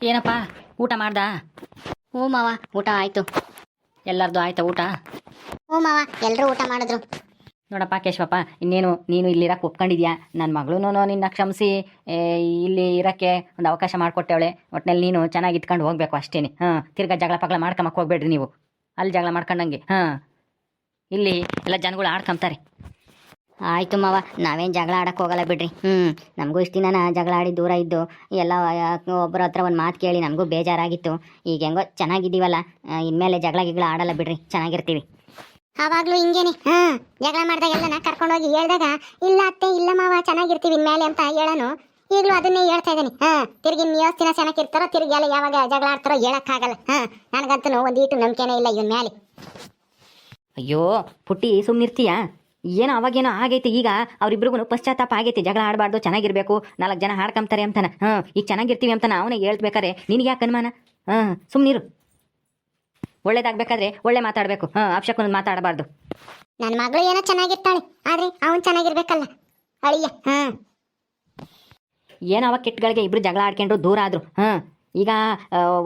ಏನಪ್ಪ ಊಟ ಮಾಡ್ದಾ? ಹ್ಞೂ ಮಾವ, ಊಟ ಆಯಿತು. ಎಲ್ಲರದು ಆಯ್ತಾ ಊಟ? ಹ್ಞೂ ಮಾವ, ಎಲ್ಲರೂ ಊಟ ಮಾಡಿದ್ರು. ನೋಡಪ್ಪ ಕೇಶವಪ್ಪ, ಇನ್ನೇನು ನೀನು ಇಲ್ಲಿರಕ್ಕೆ ಒಪ್ಕೊಂಡಿದ್ಯಾ. ನನ್ನ ಮಗಳೂ ನಿನ್ನ ಕ್ಷಮಿಸಿ ಇಲ್ಲಿ ಇರೋಕ್ಕೆ ಒಂದು ಅವಕಾಶ ಮಾಡಿಕೊಟ್ಟವಳೆ. ಒಟ್ಟಿನಲ್ಲಿ ನೀನು ಚೆನ್ನಾಗಿ ಇದ್ಕೊಂಡು ಹೋಗಬೇಕು ಅಷ್ಟೇ. ತಿರ್ಗಾ ಜಗಳ ಪಗಳ ಮಾಡ್ಕೊಂಬಕ್ಕೆ ಹೋಗ್ಬೇಡ್ರಿ ನೀವು. ಅಲ್ಲಿ ಜಗಳ ಮಾಡ್ಕೊಂಡಂಗೆ ಇಲ್ಲಿ ಎಲ್ಲ ಜನಗಳು ಆಡ್ಕೊಂತಾರೆ. ಆಯಿತು ಮಾವ, ನಾವೇನು ಜಗಳ ಆಡೋಕ್ಕೆ ಹೋಗಲ್ಲ ಬಿಡ್ರಿ. ನಮಗೂ ಇಷ್ಟು ದಿನ ಜಗಳ ಆಡಿ ದೂರ ಇದ್ದು ಎಲ್ಲ ಒಬ್ಬರ ಹತ್ರ ಒಂದು ಮಾತು ಕೇಳಿ ನಮಗೂ ಬೇಜಾರಾಗಿತ್ತು. ಈಗ ಹೆಂಗೋ ಚೆನ್ನಾಗಿದ್ದೀವಲ್ಲ, ಇನ್ಮೇಲೆ ಜಗಳ ಗಿಗಳ ಆಡಲ್ಲ ಬಿಡ್ರಿ, ಚೆನ್ನಾಗಿರ್ತೀವಿ. ಆವಾಗಲೂ ಹಿಂಗೇನೆ ಜಗಳ ಮಾಡಿದಾಗೆಲ್ಲ ನಾ ಕರ್ಕೊಂಡೋಗಿ ಹೇಳ್ದಾಗ ಇಲ್ಲ ಅತ್ತೆ ಇಲ್ಲ ಮಾವ ಚೆನ್ನಾಗಿರ್ತೀವಿ ಇನ್ಮೇಲೆ ಅಂತ ಹೇಳೋನು. ಈಗಲೂ ಅದನ್ನೇ ಹೇಳ್ತಾ ಇದ್ದಾನೆ. ತಿರುಗಿ ಎಷ್ಟು ದಿನ ಚೆನ್ನಾಗಿರ್ತಾರೋ ತಿರುಗಿ ಎಲ್ಲ ಯಾವಾಗ ಜಗಳ ಆಡ್ತಾರೋ ಹೇಳೋಕ್ಕಾಗಲ್ಲ. ನನಗಂತೂ ಒಂದು ಈಟು ನಂಬಿಕೆನೇ ಇಲ್ಲ ಇವನ್ ಮೇಲೆ. ಅಯ್ಯೋ ಪುಟ್ಟಿ, ಸುಮ್ಮನಿರ್ತೀಯಾ? ಏನೋ ಅವಾಗೇನೋ ಆಗೈತಿ, ಈಗ ಅವ್ರಿಬ್ರಿಗೂ ಪಶ್ಚಾತ್ತಾಪ ಆಗೈತಿ. ಜಗಳ ಆಡಬಾರ್ದು, ಚೆನ್ನಾಗಿರ್ಬೇಕು, 4 ಜನ ಹಾಡ್ಕೊಂತಾರೆ ಅಂತಾನೆ. ಈಗ ಚೆನ್ನಾಗಿರ್ತೀವಿ ಅಂತಾನೆ ಅವನೇ ಹೇಳ್ಬೇಕಾರೆ ನಿನಗೆ ಯಾಕೆ ಅನುಮಾನ? ಸುಮ್ಮನಿರು. ಒಳ್ಳೇದಾಗಬೇಕಾದ್ರೆ ಒಳ್ಳೆ ಮಾತಾಡಬೇಕು, ಅಪಶಕುನ ಮಾತಾಡಬಾರ್ದು. ನನ್ನ ಮಗಳು ಏನೋ ಚೆನ್ನಾಗಿರ್ತಾಳೆ, ಆದರೆ ಅವನು ಚೆನ್ನಾಗಿರ್ಬೇಕಲ್ಲ ಅಳಿಯ. ಏನೋ ಅವಾಗ ಕೆಟ್ಟಗಳಿಗೆ ಇಬ್ರು ಜಗಳ ಆಡ್ಕೊಂಡ್ರು ದೂರ ಆದ್ರು. ಈಗ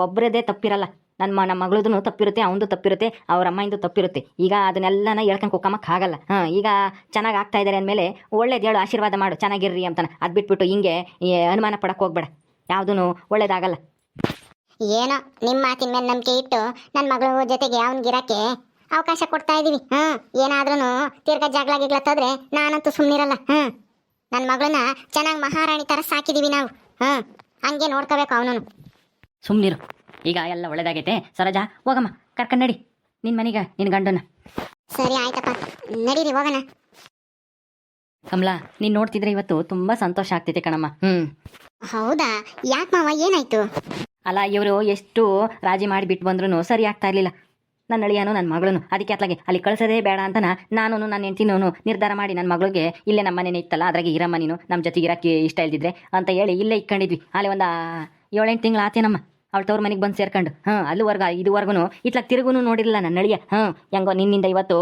ಒಬ್ಬರದೇ ತಪ್ಪಿರಲ್ಲ. ನಮ್ಮ ಮಗಳದು ತಪ್ಪಿರುತ್ತೆ, ಅವನದು ತಪ್ಪಿರುತ್ತೆ, ಅವ್ರ ಅಮ್ಮಂದು ತಪ್ಪಿರುತ್ತೆ. ಈಗ ಅದನ್ನೆಲ್ಲನ ಹೇಳ್ಕೊಂಡು ಕುಕ್ಕಮ್ಮಕ್ಕೆ ಆಗಲ್ಲ. ಈಗ ಚೆನ್ನಾಗಿ ಆಗ್ತಾ ಇದ್ದಾರೆ ಅಂದಮೇಲೆ ಒಳ್ಳೇದು ಹೇಳು, ಆಶೀರ್ವಾದ ಮಾಡು, ಚೆನ್ನಾಗಿರ್ರಿ ಅಂತಾನೆ. ಅದು ಬಿಟ್ಬಿಟ್ಟು ಹಿಂಗೆ ಅನುಮಾನ ಪಡಕ್ಕೆ ಹೋಗ್ಬೇಡ, ಯಾವುದೂ ಒಳ್ಳೇದಾಗಲ್ಲ. ಏನೋ ನಿಮ್ಮ ಮಾತಿನ ಮೇಲೆ ನಂಬಿಕೆ ಇಟ್ಟು ನನ್ನ ಮಗಳ ಜೊತೆಗೆ ಅವನಿಗಿರಕ್ಕೆ ಅವಕಾಶ ಕೊಡ್ತಾ ಇದೀವಿ. ಏನಾದ್ರೂ ತಿರ್ಗಾ ಜಗಳ ಗಿಗ್ಲ ತದ್ರೆ ನಾನಂತೂ ಸುಮ್ಮನಿರಲ್ಲ. ನನ್ನ ಮಗಳನ್ನ ಚೆನ್ನಾಗಿ ಮಹಾರಾಣಿ ಥರ ಸಾಕಿದೀವಿ ನಾವು. ಹಂಗೆ ನೋಡ್ಕೋಬೇಕು ಅವನು. ಸುಮ್ಮನಿರು, ಈಗ ಎಲ್ಲ ಒಳ್ಳೇದಾಗೈತೆ. ಸರೋಜಾ, ಹೋಗಮ್ಮ, ಕರ್ಕೊಂಡು ನಡಿ ನಿನ್ನ ಮನೆಗೆ ನಿನ್ನ ಗಂಡನ. ಸರಿ ಆಯ್ತಪ್ಪ, ನಡೀರಿ ಹೋಗೋಣ. ಕಮಲಾ, ನೀನು ನೋಡ್ತಿದ್ರೆ ಇವತ್ತು ತುಂಬ ಸಂತೋಷ ಆಗ್ತೈತೆ ಕಣಮ್ಮ. ಹೌದಾ? ಯಾಕೆ ಮಾವ, ಏನಾಯ್ತು? ಅಲ್ಲ, ಇವರು ಎಷ್ಟು ರಾಜಿ ಮಾಡಿ ಬಿಟ್ಟು ಬಂದ್ರೂ ಸರಿ ಆಗ್ತಾ ಇರಲಿಲ್ಲ. ನನ್ನ ಅಳಿಯನು ನನ್ನ ಮಗಳೂ. ಅದಕ್ಕೆ ಅತ್ಲಾಗೆ ಅಲ್ಲಿ ಕಳಿಸೋದೇ ಬೇಡ ಅಂತ ನಾನು ನನ್ನ ಹೆಂಡ್ತಿನೂ ನಿರ್ಧಾರ ಮಾಡಿ ನನ್ನ ಮಗಳಿಗೆ ಇಲ್ಲೇ ನಮ್ಮ ಮನೇನೇ ಇತ್ತಲ್ಲ, ಅದ್ರಾಗೆ ಇರಮ್ಮ ನೀನು, ನಮ್ಮ ಜೊತೆಗೆ ಇರೋಕ್ಕೆ ಇಷ್ಟ ಇಲ್ದಿದ್ರೆ ಅಂತ ಹೇಳಿ ಇಲ್ಲೇ ಇಕ್ಕೊಂಡಿದ್ವಿ. ಅಲ್ಲಿ ಒಂದು 7-8 ತಿಂಗಳು ಆತೇನಮ್ಮ ಅವಳು ತವ್ರ ಮನೆಗೆ ಬಂದು ಸೇರ್ಕೊಂಡು. ಅಲ್ಲಿವರೆಗೂ ಇದುವರೆಗೂ ಇತ್ಲಾಗ ತಿರುಗೂ ನೋಡಿರಲಿಲ್ಲ ನನ್ನ ಅಳಿಯ. ಹೆಂಗೋ ನಿನ್ನಿಂದ ಇವತ್ತು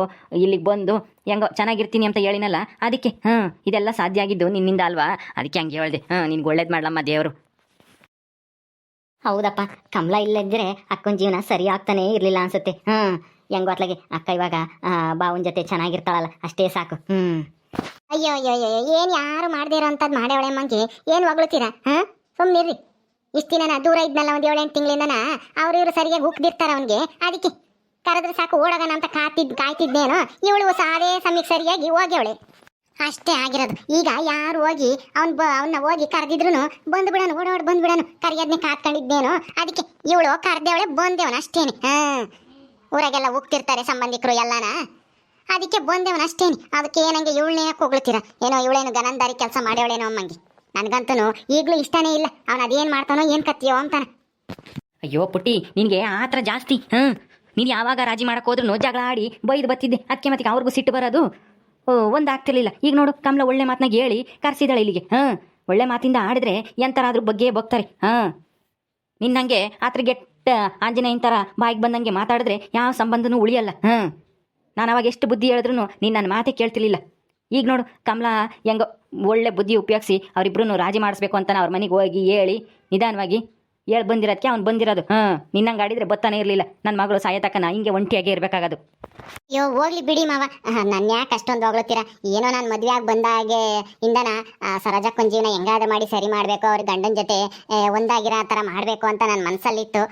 ಇಲ್ಲಿಗೆ ಬಂದು ಹೆಂಗೋ ಚೆನ್ನಾಗಿರ್ತೀನಿ ಅಂತ ಹೇಳಿನಲ್ಲ, ಅದಕ್ಕೆ ಇದೆಲ್ಲ ಸಾಧ್ಯ ಆಗಿದ್ದು ನಿನ್ನಿಂದ ಅಲ್ವಾ? ಅದಕ್ಕೆ ಹಂಗೆ ಹೇಳ್ದೆ. ನಿನ್ಗೆ ಒಳ್ಳೇದು ಮಾಡಲಮ್ಮ ದೇವರು. ಹೌದಪ್ಪ, ಕಮಲ ಇಲ್ಲದಿದ್ರೆ ಅಕ್ಕನ ಜೀವನ ಸರಿ ಆಗ್ತಾನೇ ಇರಲಿಲ್ಲ ಅನ್ಸುತ್ತೆ. ಹೆಂಗೋ ಅತ್ಲಾಗೆ ಅಕ್ಕ ಇವಾಗ ಬಾವನ ಜೊತೆ ಚೆನ್ನಾಗಿರ್ತಾಳಲ್ಲ, ಅಷ್ಟೇ ಸಾಕು. ಅಯ್ಯೋ ಅಯ್ಯೋ ಅಯ್ಯೋ, ಏನು ಯಾರು ಮಾಡದೇ ಇರೋ ಅಂಥದ್ದು ಮಾಡೇವಳೆ ಮಂಗೆ ಏನು ಹೊಗಳ್ತೀರಾ? ಸುಮ್ಮನಿರ್ರಿ. ಇಷ್ಟು ದಿನ ದೂರ ಇದ್ನಲ್ಲ, ಒಂದು 7-8 ತಿಂಗಳಿಂದನ ಇವರು ಸರಿಯಾಗಿ ಹುಕ್ದಿರ್ತಾರ ಅವನಿಗೆ. ಅದಕ್ಕೆ ಕರೆದ್ರೆ ಸಾಕು ಓಡೋಗೋಣ ಅಂತ ಕಾಯ್ತಿದ್ದೇನೋ. ಇವಳು ಅದೇ ಸಮಯಕ್ಕೆ ಸರಿಯಾಗಿ ಹೋಗ್ಯವಳೆ, ಅಷ್ಟೇ ಆಗಿರೋದು. ಈಗ ಯಾರು ಹೋಗಿ ಅವನ್ನ ಹೋಗಿ ಕರೆದಿದ್ರು ಬಂದ್ಬಿಡೋನು, ಓಡೋಡ್ ಬಂದ್ಬಿಡೋನು. ಕರಿಯೋದನ್ನೇ ಕಾತ್ಕೊಂಡಿದ್ದೇನೋ, ಅದಕ್ಕೆ ಇವಳು ಕರೆದೇವಳೆ ಬಂದೇವನ ಅಷ್ಟೇನೆ. ಊರಾಗೆಲ್ಲ ಹೋಗ್ತಿರ್ತಾರೆ ಸಂಬಂಧಿಕರು ಎಲ್ಲಾನ, ಅದಕ್ಕೆ ಬಂದೇವನ ಅಷ್ಟೇನೆ. ಅದಕ್ಕೆ ಏನಂಗೆ ಇವಳನ್ನೇ ಹೋಗ್ಲತ್ತೀರ ಏನೋ, ಇವಳೇನು ಗನಂದಾರಿ ಕೆಲಸ ಮಾಡ್ಯವಳೇನೋ ಅಮ್ಮಂಗೆ. ನನಗಂತೂ ಈಗಲೂ ಇಷ್ಟನೇ ಇಲ್ಲ. ಅವನು ಅದೇನು ಮಾಡ್ತಾನೋ ಏನು ಕತ್ತಿಯೋ ಅಂತಾನೆ. ಅಯ್ಯೋ ಪುಟ್ಟಿ, ನಿನಗೆ ಆ ಥರ ಜಾಸ್ತಿ. ನೀನು ಯಾವಾಗ ರಾಜಿ ಮಾಡಕ್ಕೆ ಹೋದ್ರೂ ಜಗಳ ಆಡಿ ಬೈದು ಬತ್ತಿದ್ದೆ. ಅದಕ್ಕೆ ಮತ್ತೆ ಅವ್ರಿಗೂ ಸಿಟ್ಟು ಬರೋದು ಒಂದಾಗ್ತಿರ್ಲಿಲ್ಲ. ಈಗ ನೋಡು, ಕಮಲ ಒಳ್ಳೆ ಮಾತನಾಗ ಹೇಳಿ ಕರೆಸಿದಾಳೆ ಇಲ್ಲಿಗೆ. ಒಳ್ಳೆ ಮಾತಿಂದ ಆಡಿದ್ರೆ ಎಂಥರಾದ್ರೂ ಬಗ್ಗೆ ಬಗ್ತಾರೆ. ನಿನ್ನಂಗೆ ಆತ್ರಗೆಟ್ಟ ಆಂಜನೇಯನ ಥರ ಬಾಯಿಗೆ ಬಂದಂಗೆ ಮಾತಾಡಿದ್ರೆ ಯಾವ ಸಂಬಂಧನೂ ಉಳಿಯಲ್ಲ. ನಾನು ಅವಾಗ ಎಷ್ಟು ಬುದ್ಧಿ ಹೇಳಿದ್ರು ನೀನು ನನ್ನ ಮಾತೇ ಕೇಳ್ತಿರ್ಲಿಲ್ಲ. ಈಗ ನೋಡು, ಕಮಲ ಹೆಂಗೋ ಒಳ್ಳೆ ಬುದ್ಧಿ ಉಪಯೋಗಿಸಿ ಅವರಿಬ್ರು ರಾಜಿ ಮಾಡಿಸ್ಬೇಕು ಅಂತ ಅವ್ರ ಮನೆಗೆ ಹೋಗಿ ಹೇಳಿ ನಿಧಾನವಾಗಿ ಹೇಳಿ ಬಂದಿರೋದಕ್ಕೆ ಅವ್ನು ಬಂದಿರೋದು. ನಿನ್ನಂಗೆ ಆಡಿದ್ರೆ ಬತ್ತಾನೆ ಇರಲಿಲ್ಲ. ನನ್ನ ಮಗಳು ಸಾಯತಕ್ಕನ ಹಿಂಗೆ ಒಂಟಿಯಾಗೇ ಇರಬೇಕಾಗದು. ಅಯ್ಯೋ ಹೋಗ್ಲಿ ಬಿಡಿ ಮಾವ, ನನ್ನ ಯಾಕೆ ಅಷ್ಟೊಂದು ಹೋಗ್ಲತ್ತೀರಾ? ಏನೋ ನಾನು ಮದುವೆ ಆಗಿ ಬಂದಾಗೆ ಇಂದನ ಸರೋಜಕ್ಕನ ಜೀವನ ಹೆಂಗಾದ್ರೂ ಮಾಡಿ ಸರಿ ಮಾಡಬೇಕು, ಅವ್ರ ಗಂಡನ ಜೊತೆ ಒಂದಾಗಿರೋ ಥರ ಮಾಡಬೇಕು ಅಂತ ನನ್ನ ಮನಸ್ಸಲ್ಲಿತ್ತು.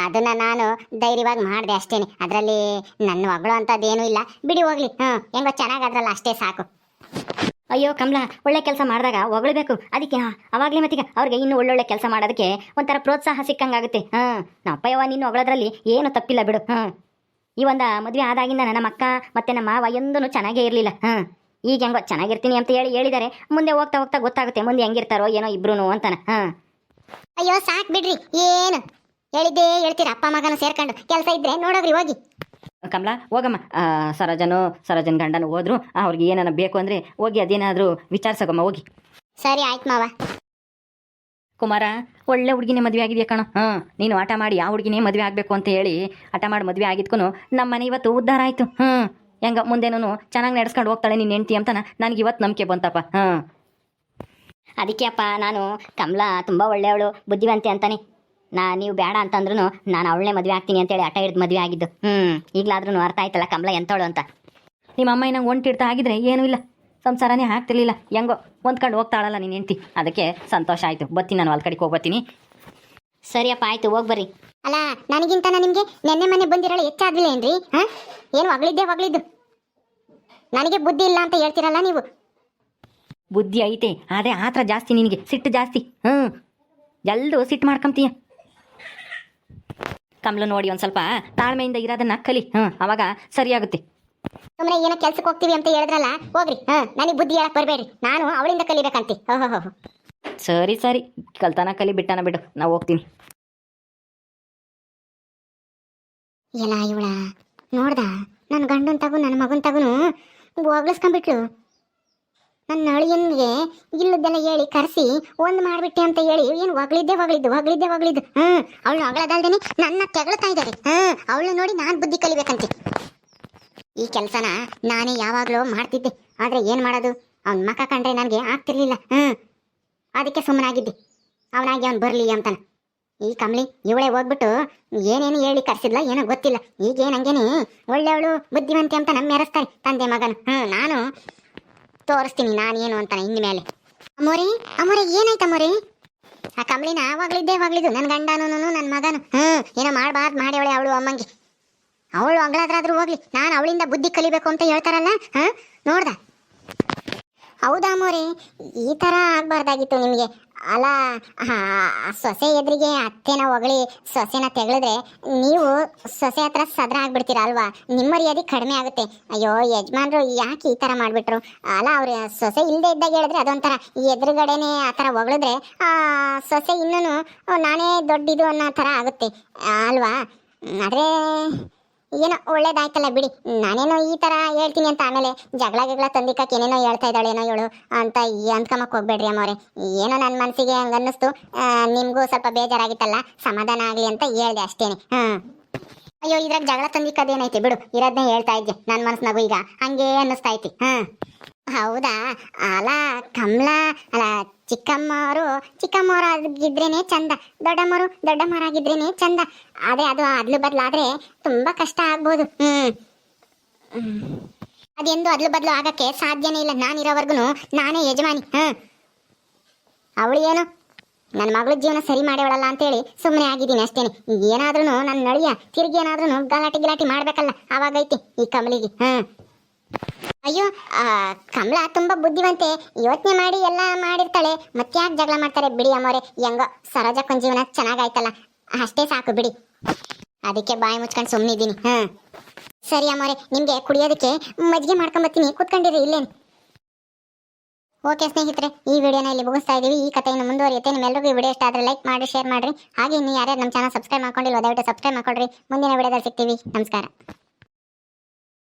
ಅದನ್ನು ನಾನು ಧೈರ್ಯವಾಗಿ ಮಾಡಿದೆ ಅಷ್ಟೇನೆ. ಅದರಲ್ಲಿ ನನ್ನ ಹೊಗಳು ಅಂಥದ್ದೇನೂ ಇಲ್ಲ. ಬಿಡಿ ಹೋಗ್ಲಿ, ಹೆಂಗೋ ಚೆನ್ನಾಗಾದ್ರಲ್ಲ ಅಷ್ಟೇ ಸಾಕು. ಅಯ್ಯೋ ಕಮಲ, ಒಳ್ಳೆ ಕೆಲಸ ಮಾಡಿದಾಗ ಹೊಗಳಬೇಕು. ಅದಕ್ಕೆ ಅವಾಗಲೇ ಮತ್ತೀಗ ಅವ್ರಿಗೆ ಇನ್ನೂ ಒಳ್ಳೊಳ್ಳೆ ಕೆಲಸ ಮಾಡೋದಕ್ಕೆ ಒಂಥರ ಪ್ರೋತ್ಸಾಹ ಸಿಕ್ಕಂಗಾಗುತ್ತೆ. ನಮ್ಮ ಅಪ್ಪಯ್ಯವ ನೀನು ಹೊಗಳೋದ್ರಲ್ಲಿ ಏನು ತಪ್ಪಿಲ್ಲ ಬಿಡು. ಈ ಒಂದು ಮದುವೆ ಆದಾಗಿಂದ ನಮ್ಮ ಅಕ್ಕ ಮತ್ತು ನಮ್ಮ ಮಾವ ಎಂದೂ ಚೆನ್ನಾಗೇ ಇರಲಿಲ್ಲ. ಈಗ ಹೆಂಗೋ ಚೆನ್ನಾಗಿರ್ತೀನಿ ಅಂತ ಹೇಳಿದ್ದಾರೆ. ಮುಂದೆ ಹೋಗ್ತಾ ಹೋಗ್ತಾ ಗೊತ್ತಾಗುತ್ತೆ ಮುಂದೆ ಹೆಂಗಿರ್ತಾರೋ ಏನೋ ಇಬ್ರು ಅಂತಾನೆ. ಅಯ್ಯೋ ಸಾಕು ಬಿಡ್ರಿ, ಏನು ಹೇಳಿದ್ದೇ ಹೇಳ್ತೀರಾ? ಅಪ್ಪ ಮಗನ ಸೇರ್ಕೊಂಡು ಕೆಲಸ ಇದ್ರೆ ನೋಡೋಗ್ರಿ ಹೋಗಿ. ಕಮಲಾ, ಹೋಗಮ್ಮ. ಸರೋಜನ್ ಗಂಡನು ಹೋದ್ರು, ಅವ್ರಿಗೆ ಏನಾರ ಬೇಕು ಅಂದರೆ ಹೋಗಿ ಅದೇನಾದರೂ ವಿಚಾರಿಸೋಗಮ್ಮ ಹೋಗಿ. ಸರಿ ಆಯ್ತು ಮಾವ. ಕುಮಾರ, ಒಳ್ಳೆ ಹುಡುಗಿನೇ ಮದುವೆ ಆಗಿದೆಯಾ ಕಣೋ. ನೀನು ಆಟ ಮಾಡಿ ಯಾವ ಹುಡುಗಿನೇ ಮದುವೆ ಆಗಬೇಕು ಅಂತ ಹೇಳಿ ಆಟ ಮಾಡಿ ಮದುವೆ ಆಗಿದ್ಕೂ ನಮ್ಮ ಮನೆ ಇವತ್ತು ಉದ್ಧಾರ ಆಯಿತು. ಹೆಂಗ ಮುಂದೆನೂ ಚೆನ್ನಾಗಿ ನಡೆಸ್ಕೊಂಡು ಹೋಗ್ತಾಳೆ ನಿನ್ನ ಹೆಂಡ್ತಿ ಅಂತ ನನಗೆ ಇವತ್ತು ನಂಬಿಕೆ ಬಂತಪ್ಪ. ಅದಕ್ಕೆ ಅಪ್ಪ ನಾನು ಕಮಲಾ ತುಂಬ ಒಳ್ಳೆಯವಳು, ಬುದ್ಧಿವಂತೆ ಅಂತಾನೆ ನೀವು ಬೇಡ ಅಂತಂದ್ರೂ ನಾನು ಅವಳನ್ನೇ ಮದುವೆ ಆಗ್ತೀನಿ ಅಂತೇಳಿ ಹಠ ಹಿಡಿದು ಮದುವೆ ಆಗಿದ್ದು. ಈಗಲಾದ್ರೂ ಅರ್ಥ ಆಯ್ತಲ್ಲ ಕಮಲ ಎಂತವಳು ಅಂತ. ನಿಮ್ಮ ಅಮ್ಮ ನಂಗೆ ಒಂಟಿಡ್ತಾ ಆಗಿದ್ರೆ ಏನೂ ಇಲ್ಲ, ಸಂಸಾರನೇ ಆಗ್ತಿರ್ಲಿಲ್ಲ. ಹೆಂಗೋ ಹೊಂದ್ಕೊಂಡು ಹೋಗ್ತಾಳಲ್ಲ ನೀನು ಹೆಂಡ್ತಿ, ಅದಕ್ಕೆ ಸಂತೋಷ ಆಯಿತು. ಬರ್ತೀನಿ ನಾನು, ಹೊಲ್ ಕಡೆಗೆ ಹೋಗ್ಬರ್ತೀನಿ. ಸರಿಯಪ್ಪ ಆಯ್ತು, ಹೋಗ್ಬರ್ರಿ. ಅಲ್ಲ ನನಗಿಂತನ ನಿಮಗೆ ನೆನ್ನೆ ಮನೆ ಬಂದಿರಲ್ಲ ಹೆಚ್ಚಾದ್ವಿಲ್ಲ ಏನ್ರಿ? ಏನು ಹೊಗಳಿದ್ದು ನನಗೆ ಬುದ್ಧಿ ಇಲ್ಲ ಅಂತ ಹೇಳ್ತೀರಲ್ಲ ನೀವು. ಬುದ್ಧಿ ಐತೆ, ಆದರೆ ಆತರ ಜಾಸ್ತಿ ನಿನಗೆ, ಸಿಟ್ಟು ಜಾಸ್ತಿ. ಎಲ್ಲರೂ ಸಿಟ್ಟು ಮಾಡ್ಕೊಂತೀಯ. ಕಮಲು ನೋಡಿ ಒಂದು ಸ್ವಲ್ಪ ತಾಳ್ಮೆಯಿಂದ ಇರೋದನ್ನ ಕಲಿ, ಅವಾಗ ಸರಿಯಾಗುತ್ತೆ. ಸುಮ್ಮನೆ ಏನೋ ಕೆಲ್ಸಕ್ಕೆ ಹೋಗ್ತೀವಿ ಅಂತ ಹೇಳಿದ್ರಲ್ಲ, ಹೋಗ್ರಿ. ನನಗೆ ಬುದ್ಧಿ ಹೇಳಕ್ ಬರಬೇಡ್ರಿ, ನಾನು ಅವಳಿಂದ ಕಲಿಬೇಕಂತಿ. ಸರಿ ಸರಿ, ಕಲ್ತಾನ ಕಲಿ, ಬಿಟ್ಟಾನ ಬಿಡು, ನಾವು ಹೋಗ್ತೀನಿ. ಎಲ್ಲ ಇವಳ ನೋಡ್ದ, ನನ್ನ ಗಂಡನ್ ತಗು ನನ್ನ ಮಗನ್ ತಗುನು ಹೋಗ್ಲಿಸ್ಕೊಂಡ್ಬಿಟ್ಲು. ನನ್ನ ಅಳಿಯನ್ಗೆ ಇಲ್ಲದೆಲ್ಲ ಹೇಳಿ ಕರೆಸಿ ಒಂದು ಮಾಡಿಬಿಟ್ಟೆ ಅಂತ ಹೇಳಿ ಏನು ಹೊಗಳಿದ್ದೆ. ಅವಳು ಹೊಗಳದಲ್ದೇನೆ ನನ್ನ ತೆಗಳ್ತಾ ಇದ್ದಾರೆ. ಅವಳು ನೋಡಿ ನಾನು ಬುದ್ಧಿ ಕಲಿಬೇಕಂತೆ. ಈ ಕೆಲಸನ ನಾನೇ ಯಾವಾಗಲೂ ಮಾಡ್ತಿದ್ದೆ, ಆದರೆ ಏನು ಮಾಡೋದು, ಅವ್ನ ಮಕ್ಕ ಕಂಡ್ರೆ ನನಗೆ ಆಗ್ತಿರ್ಲಿಲ್ಲ. ಅದಕ್ಕೆ ಸುಮ್ಮನಾಗಿದ್ದೆ, ಅವನಾಗಿ ಅವ್ನು ಬರಲಿ ಅಂತಾನ. ಈ ಕಮಲಿ ಇವಳೇ ಹೋಗ್ಬಿಟ್ಟು ಏನೇನು ಹೇಳಿ ಕರ್ಸಿದ್ಲ ಏನೋ ಗೊತ್ತಿಲ್ಲ. ಈಗೇನು ಹಂಗೇನೆ ಒಳ್ಳೆಯವಳು ಬುದ್ಧಿವಂತಿ ಅಂತ ನಮ್ಮ ಮೆರೆಸ್ತಾರೆ ತಂದೆ ಮಗನು. ನಾನು ತೋರಿಸ್ತೀನಿ ನಾನೇನು ಅಂತಾನೆ ಇನ್ನು ಮೇಲೆ. ಅಮ್ಮೋರೆ ಏನಾಯ್ತು ಅಮ್ಮೋರೆ? ಆ ಕಮಲಿನ ಹೋಗ್ಲಿದ್ದು ನನ್ನ ಗಂಡನೂ ನನ್ನ ಮಗನು ಏನೋ ಮಾಡಬಾರ್ದು ಮಾಡ್ಯವಳೆ ಅವಳು ಅಮ್ಮಂಗೆ. ಅವಳು ಅಂಗಳಾದ್ರಾದ್ರೂ ಹೋಗ್ಲಿ, ನಾನು ಅವಳಿಂದ ಬುದ್ಧಿ ಕಲಿಬೇಕು ಅಂತ ಹೇಳ್ತಾರಲ್ಲ. ನೋಡ್ದ? ಹೌದಾ ಅಮ್ಮೋರೆ, ಈ ಥರ ಆಗಬಾರ್ದಾಗಿತ್ತು ನಿಮಗೆ. ಅಲ್ಲ, ಸೊಸೆ ಎದುರಿಗೆ ಅತ್ತೆನ ಹೊಗಳಿ ಸೊಸೆನ ತೆಗಳಿದ್ರೆ ನೀವು ಸೊಸೆ ಹತ್ರ ಸದ್ರ ಆಗ್ಬಿಡ್ತೀರ ಅಲ್ವಾ? ನಿಮ್ಮ ಮರ್ಯಾದೆ ಕಡಿಮೆ ಆಗುತ್ತೆ. ಅಯ್ಯೋ ಯಜಮಾನ್ರು ಯಾಕೆ ಈ ಥರ ಮಾಡಿಬಿಟ್ರು? ಅಲ್ಲ, ಅವ್ರ ಸೊಸೆ ಇಲ್ಲದೆ ಇದ್ದಾಗ ಹೇಳಿದ್ರೆ ಅದೊಂಥರ, ಎದುರುಗಡೆನೆ ಆ ಥರ ಹೊಗಳಿದ್ರೆ ಸೊಸೆ ಇನ್ನೂ ನಾನೇ ದೊಡ್ಡಿದು ಅನ್ನೋ ಥರ ಆಗುತ್ತೆ ಅಲ್ವಾ? ಆದರೆ ಏನೋ ಒಳ್ಳೇದಾಯ್ತಲ್ಲ ಬಿಡಿ. ನಾನೇನೋ ಈ ಥರ ಹೇಳ್ತೀನಿ ಅಂತ ಆಮೇಲೆ ಜಗಳ ತಂದಿಕ್ಕಕ್ಕೆ ಏನೇನೋ ಹೇಳ್ತಾ ಇದ್ದಾಳೇನೋ ಇವಳು ಅಂತ ಅಂದ್ಕೊಂಬಕ್ಕೆ ಹೋಗ್ಬೇಡ್ರಿ ಅಮ್ಮವ್ರೆ. ಏನೋ ನನ್ನ ಮನಸ್ಸಿಗೆ ಹಂಗೆ ಅನ್ನಿಸ್ತು, ನಿಮಗೂ ಸ್ವಲ್ಪ ಬೇಜಾರಾಗಿತ್ತಲ್ಲ, ಸಮಾಧಾನ ಆಗಲಿ ಅಂತ ಹೇಳ್ದೆ ಅಷ್ಟೇನೆ. ಅಯ್ಯೋ, ಇದ್ರಾಗ ಜಗಳ ತಂದಿಕ್ಕದೇನೈತಿ ಬಿಡು, ಇರೋದನ್ನೇ ಹೇಳ್ತಾ ಇದ್ದೆ. ನನ್ನ ಮನಸ್ಸಿನಾಗೂ ಈಗ ಹಂಗೇ ಅನ್ನಿಸ್ತಾ ಐತಿ. ಹೌದಾ? ಅಲ್ಲ ಕಮಲ, ಅಲ್ಲ ಚಿಕ್ಕಮ್ಮವರು ಆಗಿದ್ರೇನೆ ಚಂದ, ದೊಡ್ಡಮ್ಮರಾಗಿದ್ರೇನೆ ಚಂದ. ಅದೇ ಅದು ಅದ್ಲು ಬದ್ಲಾದ್ರೆ ತುಂಬಾ ಕಷ್ಟ ಆಗ್ಬೋದು. ಅದೆಂದು ಅದ್ಲು ಬದ್ಲು ಆಗಕ್ಕೆ ಸಾಧ್ಯನೇ ಇಲ್ಲ. ನಾನಿರೋವರೆಗೂ ನಾನೇ ಯಜಮಾನಿ. ಅವಳು ಏನು ನನ್ನ ಮಗಳ ಜೀವನ ಸರಿ ಮಾಡೇವಳಲ್ಲ ಅಂತೇಳಿ ಸುಮ್ಮನೆ ಆಗಿದ್ದೀನಿ ಅಷ್ಟೇನೆ. ಏನಾದ್ರೂ ನನ್ನ ನಳಿಯ ತಿರುಗಿ ಏನಾದ್ರೂ ಗಲಾಟೆ ಮಾಡ್ಬೇಕಲ್ಲ, ಅವಾಗೈತಿ ಈ ಕಮಲಿಗೆ. ಅಯ್ಯೋ, ಕಮಲ ತುಂಬಾ ಬುದ್ಧಿವಂತೆ, ಯೋಚನೆ ಮಾಡಿ ಎಲ್ಲ ಮಾಡಿರ್ತಾಳೆ. ಮತ್ತೆ ಯಾಕೆ ಜಗಳ ಮಾಡ್ತಾರೆ ಬಿಡಿ ಅಮ್ಮೋರೆ. ಹೆಂಗೋ ಸರೋಜಕ್ಕೊಂದು ಜೀವನ ಚೆನ್ನಾಗಾಯ್ತಲ್ಲ, ಅಷ್ಟೇ ಸಾಕು ಬಿಡಿ. ಅದಕ್ಕೆ ಬಾಯಿ ಮುಚ್ಕೊಂಡು ಸುಮ್ಮನಿದ್ದೀನಿ. ಸರಿ ಅಮ್ಮೋರೆ, ನಿಮ್ಗೆ ಕುಡಿಯೋದಕ್ಕೆ ಮಜ್ಜಿಗೆ ಮಾಡ್ಕೊಂಬತ್ತೀನಿ, ಕೂತ್ಕೊಂಡಿರಿ ಇಲ್ಲೇನು. ಓಕೆ ಸ್ನೇಹಿತರೆ, ಈ ವಿಡಿಯೋನ ಇಲ್ಲಿ ಮುಗಿಸ್ತಾ ಇದೀವಿ. ಈ ಕಥೆಯನ್ನು ಮುಂದುವರಿಯುತ್ತೆ. ನಿಮ್ಮೆಲ್ಲರಿಗೂ ಈ ವಿಡಿಯೋ ಇಷ್ಟ ಆದರೆ ಲೈಕ್ ಮಾಡಿ, ಶೇರ್ ಮಾಡಿರಿ. ಹಾಗೆ ಇನ್ನು ಯಾರ್ಯಾರು ನಮ್ಮ ಚಾನಲ್ ಸಬ್ಸ್ಕ್ರೈಬ್ ಮಾಡ್ಕೊಂಡಿಲ್ಲ ದಯವಿಟ್ಟು ಸಬ್ಸ್ಕ್ರೈಬ್ ಮಾಡ್ಕೊಳ್ರಿ. ಮುಂದಿನ ವಿಡಿಯೋದಲ್ಲಿ ಸಿಗ್ತೀವಿ. ನಮಸ್ಕಾರ.